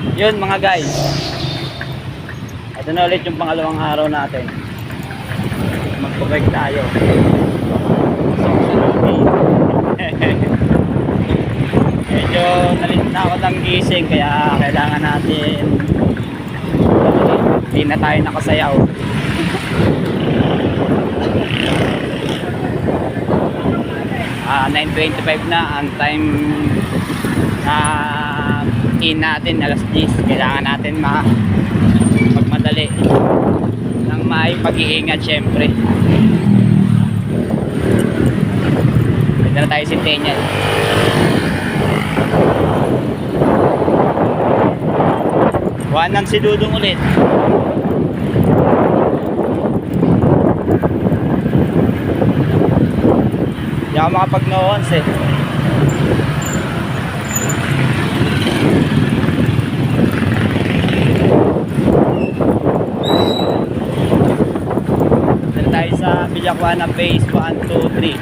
Yun mga guys, ito na ulit yung pangalawang araw natin. Magpabike tayo. Medyo nalita ako ng gising, kaya kailangan natin, hindi na tayo nakasayaw. 9:25 na ang time na in natin, alas 10. Kailangan natin magmadali nang may pag-iingat syempre. Pwede na tayo Centennial. Wanan si Dudong ulit. Hindi ako makapag-no-ons eh. Dito tayo sa Villacuana phase 1, 2, 3.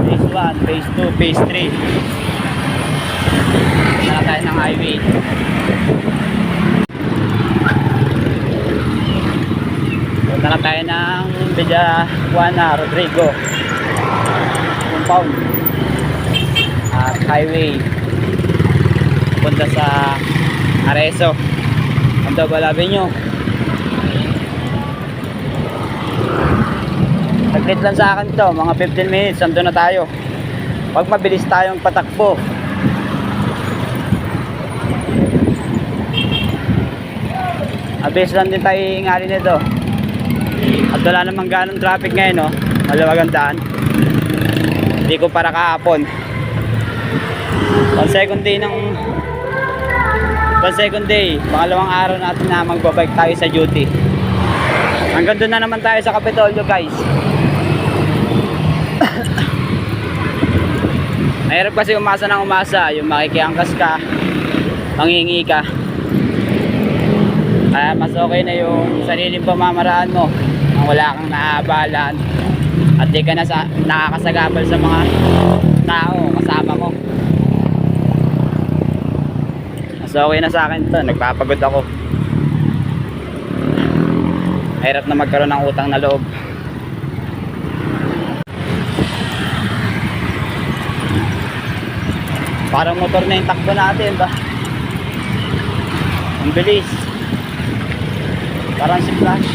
Phase 1, phase 2, phase 3. Dito na tayo ng highway. Punta na tayo ng Villacuana Rodrigo compound at highway punta sa Arezzo. Ang balabin nyo, saglit lang sa akin to, mga 15 minutes ando na tayo. Pag mabilis tayong patakbo, mabilis lang din tayo ingalin nito. At wala namang ganong traffic ngayon, no? Maluwag ang daan. Hindi ko para kahapon. Second day, pangalawang araw natin na magbabike tayo sa duty. Hanggang doon na naman tayo sa Kapitolyo, guys. Mahirap kasi umasa ng umasa, yung makikiangkas ka, mangingi ka. Kaya mas okay na yung sariling pamamaraan mo, nang wala kang naaabalan at di ka na nakakasagabal sa mga tao kasama mo. Mas okay na sa akin to, nagpapagod ako. Hirap na magkaroon ng utang na loob. Parang motor na yung takbo natin ba? Ang bilis. Parang si Flash.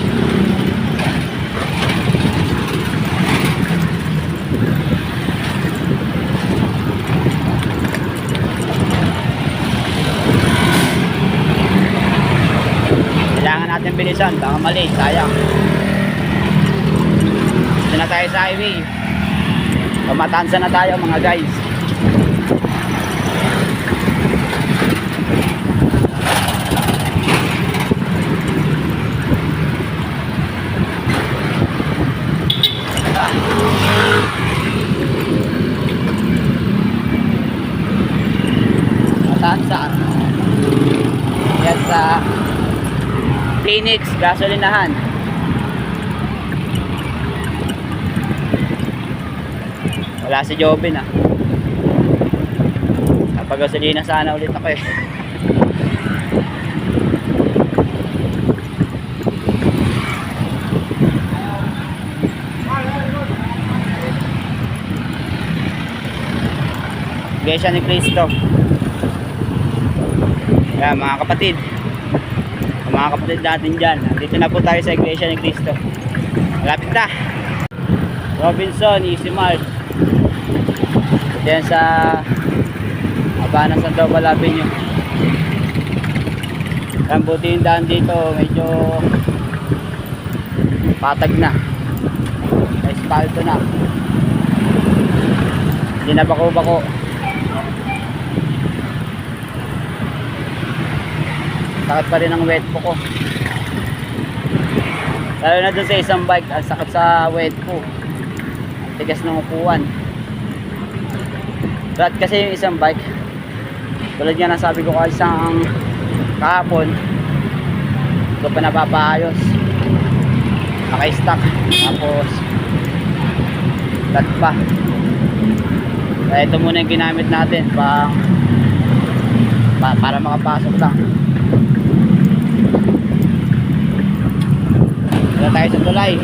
Kailangan natin bilisan, baka mali, sayang. Dito na tayo sa highway. Pamatansa na tayo mga guys. Matansa. Yan sa Phoenix gasolinahan. Wala si Jobin ah. Napagasolina sana ulit ako eh. Iglesia ni Cristo. Kaya mga kapatid natin dyan, dito na po tayo sa Iglesia ni Cristo. Malapit na. Robinson, Easy Mart. Diyan sa Habana, Santo Balabin nyo. Ang buti yung daan dito, medyo patag na. May spalto na. Hindi na bako-bako. Sakit pa rin ang wet po ko. Lalo na dun sa isang bike, ang sakit sa wet po. Ang tigas ng upuan. Flat kasi yung isang bike. Tulad nga nasabi ko kasi isang kahapon, ito pa napapaayos. Naka-stock. Tapos flat pa. Kaya ito muna yung ginamit natin para makapasok lang. Dito tayo sa tulay.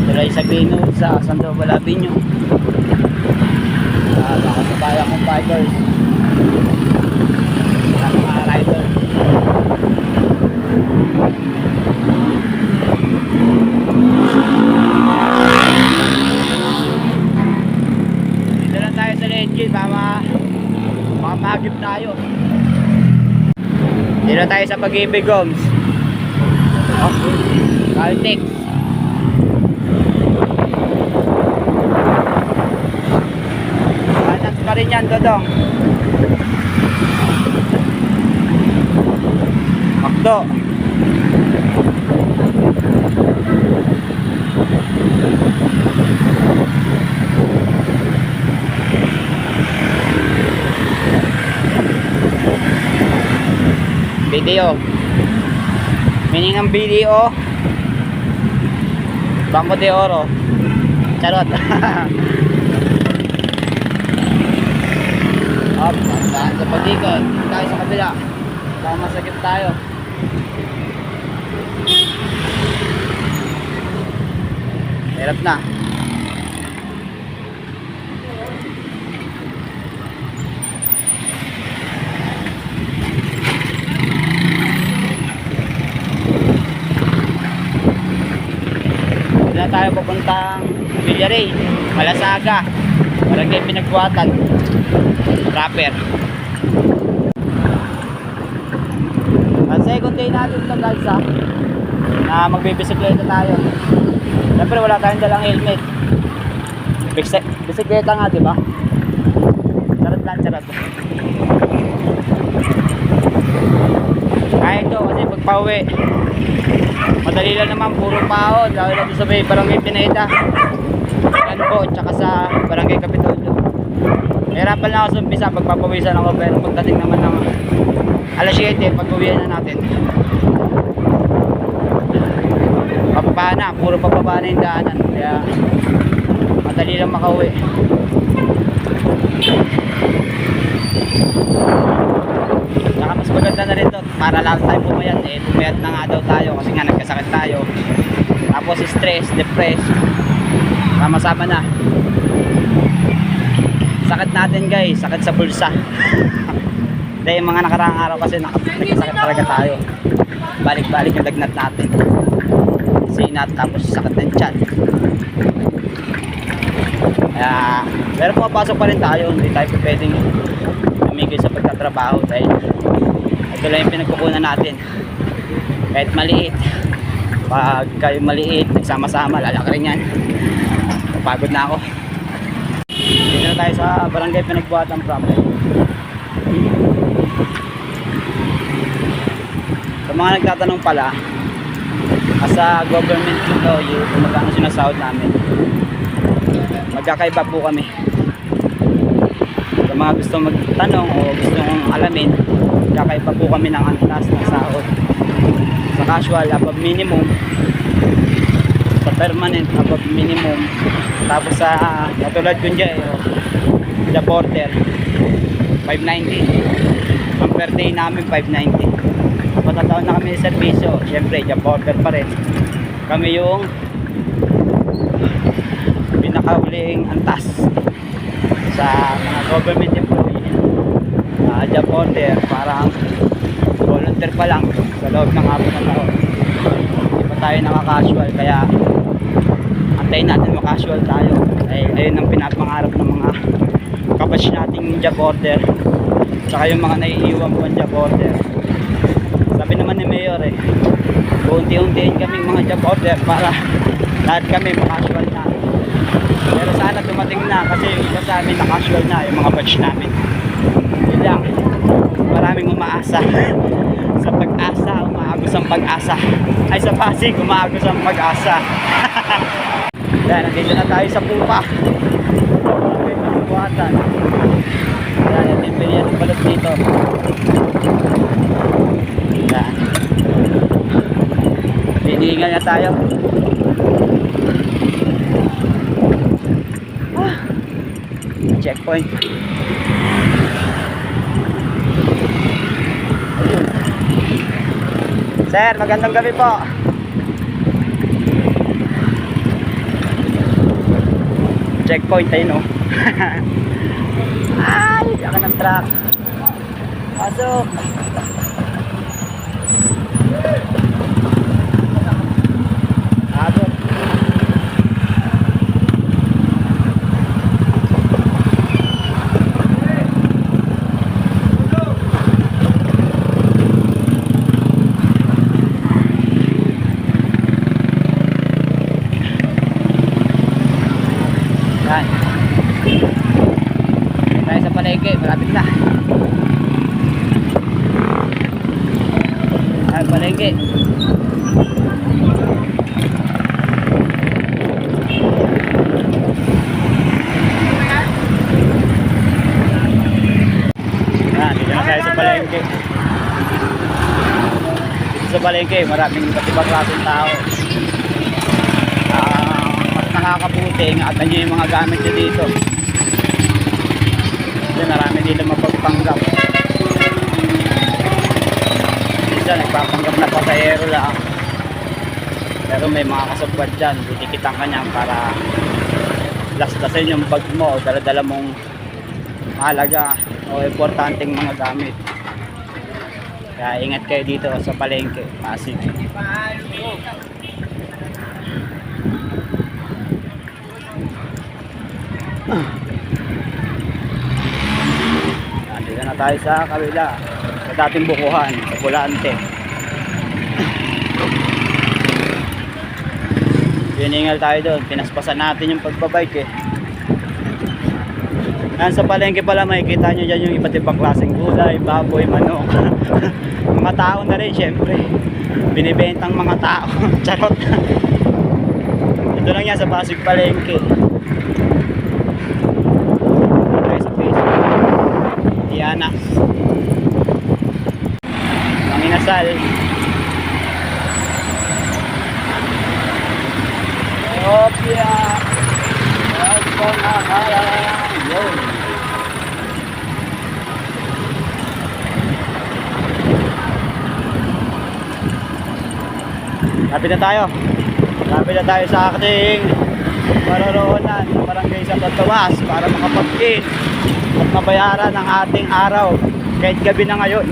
Tulay sa Greenwood sa Santo Balabinyo. Nakasabaya kong bikers. Mga rider. Dito lang tayo sa legend para makapagip tayo. Dito tayo sa Pag-ibig Gomes. Caltex. Balance pa rin yan, Dodong. Makdo. Video. Meaning ng video, Banco de Oro. Charot. Up, saan sa pag-ikot. Tayo sa kabila. Baka masakit tayo. Hirap na. Na tayo pupuntang Villaray, Malasaga, Barangay Pinagbuhatan, Rapper. Ang second day natin ito guys na magbibisikleta tayo. Siyempre wala tayong dalang helmet. Bisikleta nga diba? Charot lang, charot. Kaya ito kasi pagpauwi madali lang naman, puro paon. Dahil natin sa may Barangay Pineda, Ganbo, tsaka sa Barangay Kapitolyo. Hirapan lang ako sa umpisa, pagpapawisan ako. Pero pagdating naman ng alas 7, pag-uwihan na natin, pababa na, puro pababa na yung daanan. Kaya madali lang makauwi. Saka mas maganda na rin to, para lang tayo pumayat. Pumayat na nga daw tayo kasi nga nagkasakit tayo. Tapos stress, depress, sama-sama na. Sakit natin guys, sakit sa bulsa. Dahil yung mga nakaraang araw kasi nagkasakit talaga tayo. Balik-balik yung lagnat natin, sinat, tapos sakit ng tiyan. Kaya, pero pumapasok pa rin tayo. Hindi tayo pwedeng tumigil sa pagtatrabaho dahil ito lang yung pinagkukunan natin. Kahit maliit, pag kayo maliit, nagsama-sama, lalaki rin yan. Pagod na ako. Dito na tayo sa Barangay Pinagbuhatan Proper. Sa mga nagtatanong pala, sa government employee, kung magkano sinasahod namin, magkakaiba po kami. Sa mga gusto magtanong o gusto kong alamin, magkakaiba po kami ng antas ng sahod. Sa casual, above minimum. Sa permanent, above minimum. Tapos sa katulad ko dyan, the porter, 590. Ang per day namin, 590. Patataon na kami sa servisyo, syempre, the porter pa rin. Kami yung pinakahuling antas sa mga government employee. The porter, parang volunteer pa lang sa loob ng 4 na taon. Hindi pa tayo nakaka-casual, kaya antayin natin makasual tayo. Ayun ang pinapangarap ng mga kabatch nating job order, tsaka yung mga naiiwan po ang job order. Sabi naman ni Mayor unti-untiin kaming mga job order para lahat kami makasual na. Pero sana dumating na, kasi iba sa amin nakasual na yung mga batch namin. Yun lang, maraming umaasa. Sa Pag-asa, umaagos ang pag-asa. Ay, sa Pasig, umaagos ang pag-asa. Yan, nandito na tayo sa Pupa. Okay, Pinagbuhatan. Yan, natin pilihan ng balot dito. Yan. Hinihingal na tayo. checkpoint. Sir, magandang gabi po. Checkpoint tayo, no? Ay, saka ng truck. Pasok. Abot. Yan. Tayo sa palengke, malapit na. Ay, palengke. Yan, dito na tayo sa palengke. Dito sa palengke, maraming iba't ibang klaseng tao. Mas nakakabuti, ingatan nyo yung mga gamit nyo dito. Kasi marami dito mapagpanggap. Minsan nagpapanggap na pasahero lang, pero may mga kasabwat dyan, didikitan ka niyan para lastasin yung bag mo o dala-dala mong mahalaga o importanteng mga gamit. Kaya ingat kayo dito sa palengke, Pasig. Dito na tayo sa kabila, sa dating bukuhan, sa Pulante. Hiningal tayo doon, pinaspasan natin yung pagbabike eh. Yan sa palengke pala, makikita nyo dyan yung iba't ibang klaseng gulay, baboy, manok. Mga tao na rin syempre, binibentang mga tao. Charot. Ito lang yan sa Pasig Palengke. Diana Manginasal. Opya yun. Lapit na tayo. Lapit na tayo sa ating maroroonan sa barangay Santo Tomas para makapag-eat at mabayaran ang ating araw kahit gabi na ngayon.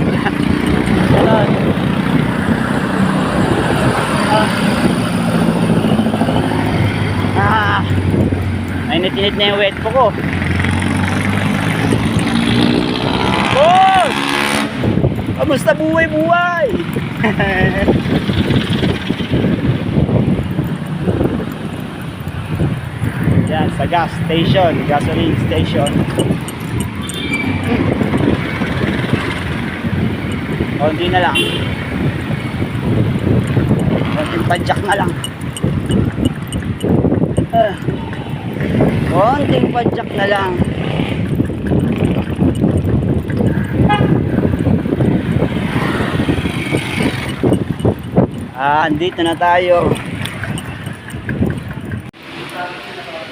Mainit-init na yung wet po ko. Boss! Kamusta buhay-buhay? Yan, sa gas station, gasoline station. Konti na lang. Konting padjak na lang. Konting padjak na lang. Andito na tayo.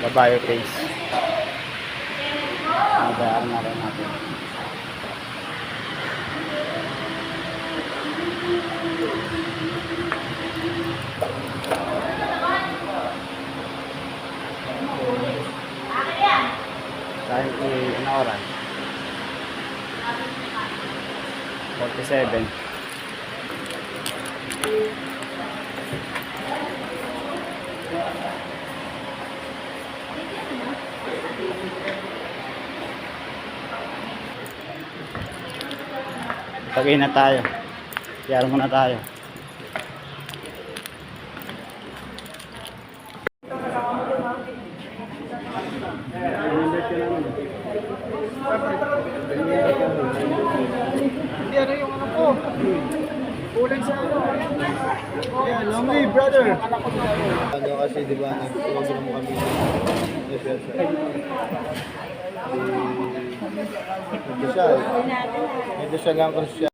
Babayo face. Mabayaran na rin natin. Dahil ano oras? 47. Pagay na tayo. Kiyara muna tayo. Ano yung ano ko? Kulang sa ano? Yeah, lonely brother. Ano kasi di ba nag-program kami sa FSA. Medyo siya lang kasi siya.